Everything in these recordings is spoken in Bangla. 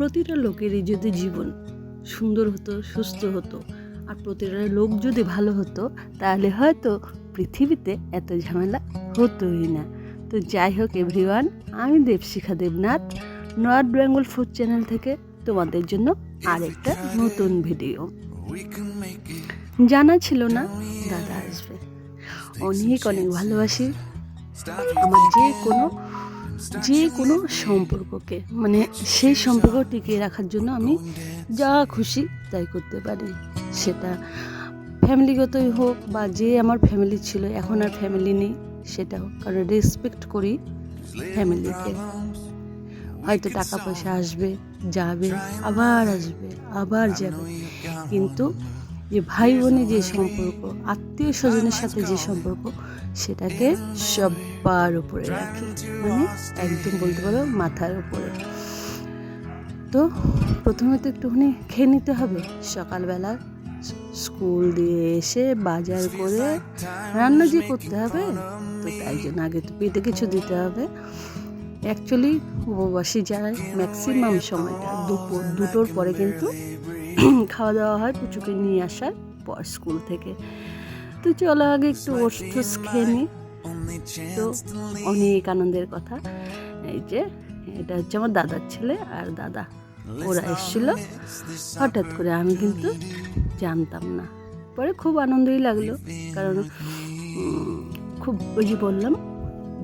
প্রতিটা লোকেরই যদি জীবন সুন্দর হতো, সুস্থ হতো, আর প্রতিটা লোক যদি ভালো হতো, তাহলে হয়তো পৃথিবীতে এত ঝামেলা হতোই না। তো যাই হোক এভরিওয়ান, আমি Debshikha Debnath, north Bengal food channel থেকে তোমাদের জন্য আরেকটা নতুন ভিডিও। জানা ছিল না দাদা আসবে। অনেক অনেক ভালোবাসি আমার যে কোনো সম্পর্ককে, মানে সেই সম্পর্ক টিকিয়ে রাখার জন্য আমি যা খুশি তাই করতে পারি। সেটা ফ্যামিলিগতই হোক বা যে আমার ফ্যামিলি ছিল এখন আর ফ্যামিলি নেই সেটাও, কারণ রেসপেক্ট করি ফ্যামিলিকে। হয়তো টাকা পয়সা আসবে, যাবে, আবার আসবে, আবার যাবে, কিন্তু যে ভাই বোনের যে সম্পর্ক, আত্মীয় স্বজনের সাথে যে সম্পর্ক, সেটাকে সবার উপরে রাখি, মানে একদম বলতে পারো মাথার উপরে। তো প্রথমে তো একটুখানি খেয়ে নিতে হবে। সকালবেলা স্কুল দিয়ে এসে বাজার করে রান্না যে করতে হবে, তো তাই জন্য আগে তো পেটে কিছু দিতে হবে। অ্যাকচুয়ালি উপবাসী যারা ম্যাক্সিমাম সময়টা দুপুর 2টোর পরে কিন্তু খাওয়া দাওয়া হয় পুচুকে নিয়ে আসার পর স্কুল থেকে। তো চলো আগে একটু ওটস খেয়ে নিই। তো অনেক আনন্দের কথা, এই যে এটা হচ্ছে আমার দাদার ছেলে আর দাদা, ওরা এসেছিল হঠাৎ করে, আমি কিন্তু জানতাম না। পরে খুব আনন্দই লাগলো, কারণ খুব ওই যে বললাম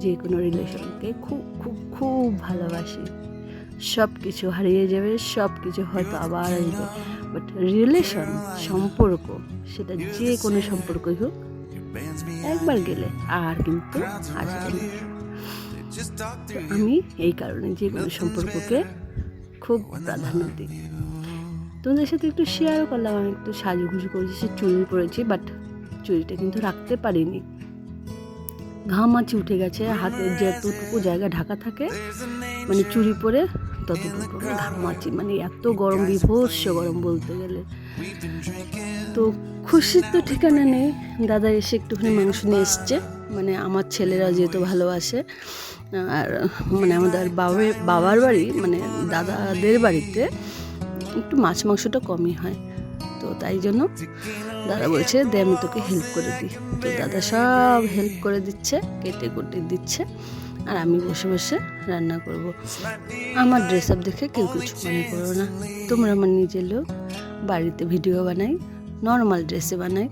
যে কোনো রিলেশনকে খুব খুব খুব ভালোবাসি। সব কিছু হারিয়ে যাবে, সব কিছু হয়তো আবার আসবে, বাট রিলেশন, সম্পর্ক, সেটা যে কোনো সম্পর্কই হোক, একবার গেলে আর কিন্তু আসবে না। আমি এই কারণে যে কোনো সম্পর্ককে খুব প্রাধান্য দিই। তোমাদের সাথে একটু শেয়ারও করলাম, আমি একটু সাজুগুজু করেছি, চুড়ি পরেছি, বাট চুড়িটা কিন্তু রাখতে পারিনি, ঘামাচি উঠে গেছে। হাতের যতটুকু জায়গা ঢাকা থাকে, মানে চুড়ি পরে ততটুকু ঘামাচি, মানে এত গরম, বিভৎস গরম বলতে গেলে। তো খুশির তো ঠিকানা নেই। দাদা এসে একটুখানি মাংস নিয়ে এসছে, মানে আমার ছেলেরা যেহেতু ভালোবাসে, আর মানে আমাদের বাবার বাড়ি, মানে দাদাদের বাড়িতে একটু মাছ মাংসটা কমই হয়, তো তাই জন্য দাদা বলছে দে আমি তোকে হেল্প করে দিই। তো দাদা সব হেল্প করে দিচ্ছে, কেটে কুটে দিচ্ছে, আর আমি বসে বসে রান্না করব। আমার ড্রেস আপ দেখে কেউ কিছু মনে করো না, তোমরা আমার নিজের লোক। বাড়িতে ভিডিও বানাই, নর্মাল ড্রেসে বানাই,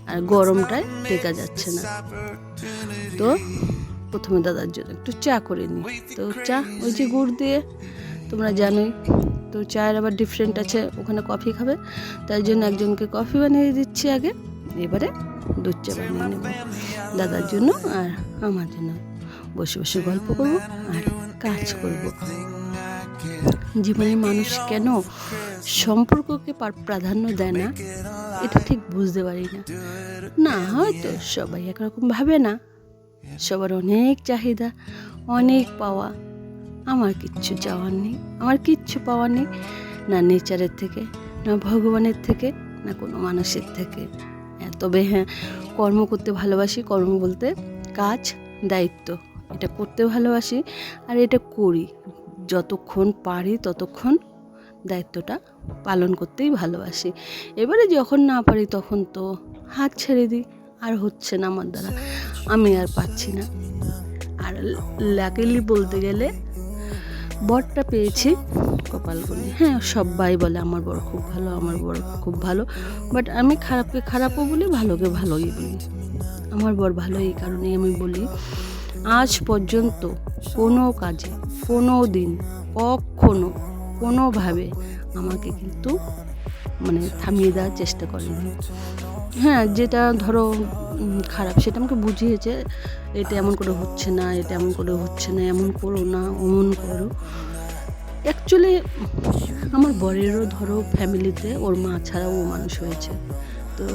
আর গরমটায় টেকা যাচ্ছে না। তো প্রথমে দাদার জন্য একটু চা করে নিই। তো চা ওই যে গুড় দিয়ে, তোমরা জানোই তো চায়ের আবার ডিফারেন্ট আছে, ওখানে কফি খাবে, তাই জন্য একজনকে কফি বানিয়ে দিচ্ছি আগে, এবারে দুধ চা বানিয়ে নেব দাদার জন্য আর আমার জন্য। বসে বসে গল্প করব আর কাজ করব। জীবনের মানুষ কেন সম্পর্ককে প্রাধান্য দেয় না, এটা ঠিক বুঝতে পারি না। না, হয়তো সবাই একরকম ভাবে না, সবার অনেক চাহিদা, অনেক পাওয়া। আমার কিচ্ছু চাওয়ার নেই, আমার কিচ্ছু পাওয়ার নেই, না নেচারের থেকে, না ভগবানের থেকে, না কোনো মানুষের থেকে। তবে হ্যাঁ, কর্ম করতে ভালোবাসি। কর্ম বলতে কাজ, দায়িত্ব, এটা করতে ভালোবাসি, আর এটা করি। যতক্ষণ পারি ততক্ষণ দায়িত্বটা পালন করতেই ভালোবাসি। এবারে যখন না পারি তখন তো হাত ছেড়ে দিই, আর হচ্ছে না আমার দ্বারা, আমি আর পাচ্ছি না। আর লাকিলি বলতে গেলে বরটা পেয়েছি কপাল গুনে। হ্যাঁ, সবাই বলে আমার বর খুব ভালো, আমার বর খুব ভালো, বাট আমি খারাপকে খারাপও বলি, ভালোকে ভালোই বলি। আমার বর ভালো এই কারণেই আমি বলি, আজ পর্যন্ত কোনো কাজে, কোনো দিন, কখনো, কোনোভাবে আমাকে কিন্তু মানে থামিয়ে দেওয়ার চেষ্টা করেনি। হ্যাঁ, যেটা ধরো খারাপ সেটা আমাকে বুঝিয়েছে, এটা এমন করে হচ্ছে না, এটা এমন করে হচ্ছে না, এমন করো না, অমন করো। অ্যাকচুয়ালি আমার বরেরও ধরো ফ্যামিলিতে ওর মা ছাড়া ও মানুষ হয়েছে। তো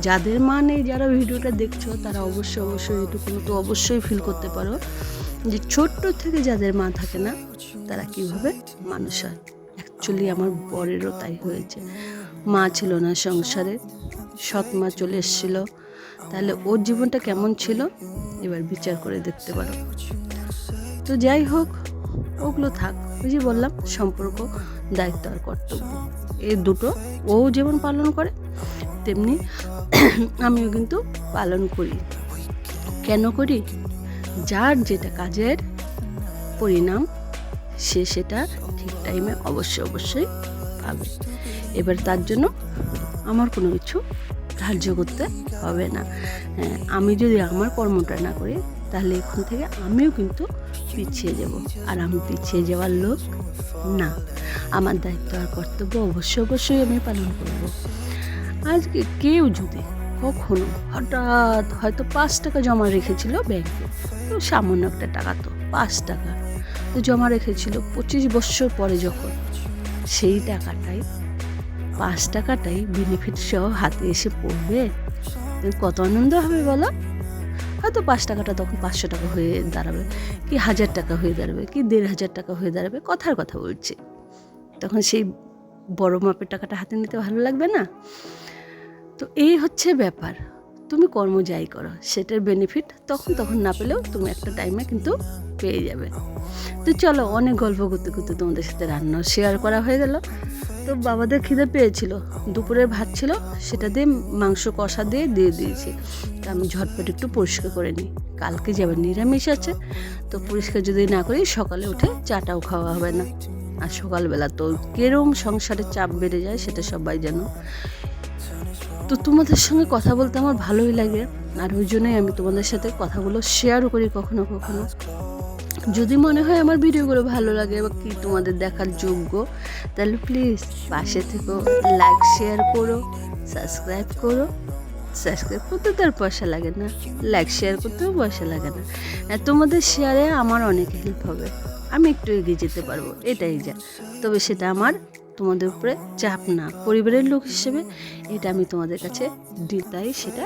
যাদের মা নেই, যারা ভিডিওটা দেখছো, তারা অবশ্যই এটুকুনো তো অবশ্যই ফিল করতে পারো যে ছোট্ট থেকে যাদের মা থাকে না, তারা কীভাবে মানুষ হয়। অ্যাকচুয়ালি আমার বরেরও তাই হয়েছে, মা ছিল না সংসারে, সৎ মা চলে এসেছিলো। তাহলে ওর জীবনটা কেমন ছিল এবার বিচার করে দেখতে পারো। তো যাই হোক, ওগুলো থাক। ওই যে বললাম সম্পর্ক, দায়িত্ব আর কর্তব্য, এই দুটো ও যেমন পালন করে তেমনি আমিও কিন্তু পালন করি। কেন করি? যার যেটা কাজের পরিণাম সে সেটা ঠিক টাইমে অবশ্যই পাবে। এবার তার জন্য আমার কোনো কিছু ধার্য করতে হবে না। আমি যদি আমার কর্মটা না করি তাহলে এখন থেকে আমিও কিন্তু পিছিয়ে যাব, আর আমি পিছিয়ে যাওয়ার লোক না। আমার দায়িত্ব আর কর্তব্য অবশ্যই আমি পালন করব। আজকে কেউ যদি কখনো হঠাৎ হয়তো 5 টাকা জমা রেখেছিল ব্যাংকে, তো সামান্য একটা টাকা, তো 5 টাকা তো জমা রেখেছিল, 25 বছর পরে যখন সেই টাকাটাই 5 টাকাটাই বেনিফিট সহ হাতে এসে পড়বে, কত আনন্দ হবে বলো? হয়তো 5 টাকাটা তখন 500 টাকা হয়ে দাঁড়াবে, কি 1000 টাকা হয়ে দাঁড়াবে, কি 1500 টাকা হয়ে দাঁড়াবে, কথার কথা বলছি। তখন সেই বড় মাপের টাকাটা হাতে নিতে ভালো লাগবে না? তো এই হচ্ছে ব্যাপার। তুমি কর্ম যাই করো সেটার বেনিফিট তখন না পেলেও তুমি একটা টাইমে কিন্তু পেয়ে যাবে। তো চলো, অনেক গল্প করতে করতে তোমাদের সাথে রান্নাও শেয়ার করা হয়ে গেল। তো বাবাদের খিদে পেয়েছিল, দুপুরের ভাত ছিল, সেটা দিয়ে মাংস কষা দিয়ে দিয়েছি। তো আমি ঝটপট একটু পরিষ্কার করে নিই, কালকে যাবে নিরামিষ আছে, তো পরিষ্কার যদি না করি সকালে উঠে চাটাও খাওয়া হবে না। আর সকালবেলা তো কেরম সংসারের চাপ বেড়ে যায় সেটা সবাই জানো। তো তোমাদের সঙ্গে কথা বলতে আমার ভালোই লাগে, আর ওই জন্যই আমি তোমাদের সাথে কথাগুলো শেয়ারও করি কখনো কখনো। যদি মনে হয় আমার ভিডিওগুলো ভালো লাগে বা কি তোমাদের দেখার যোগ্য, তাহলে প্লিজ পাশে থেকো, লাইক শেয়ার করো, সাবস্ক্রাইব করো। সাবস্ক্রাইব করতে তো আর পয়সা লাগে না, লাইক শেয়ার করতেও পয়সা লাগে না। তোমাদের শেয়ারে আমার অনেক হেল্প হবে, আমি একটু এগিয়ে যেতে পারবো, এটাই যা। তবে সেটা আমার তোমাদের উপরে চাপ না, পরিবারের লোক হিসেবে এটা আমি তোমাদের কাছে দিই, তাই সেটা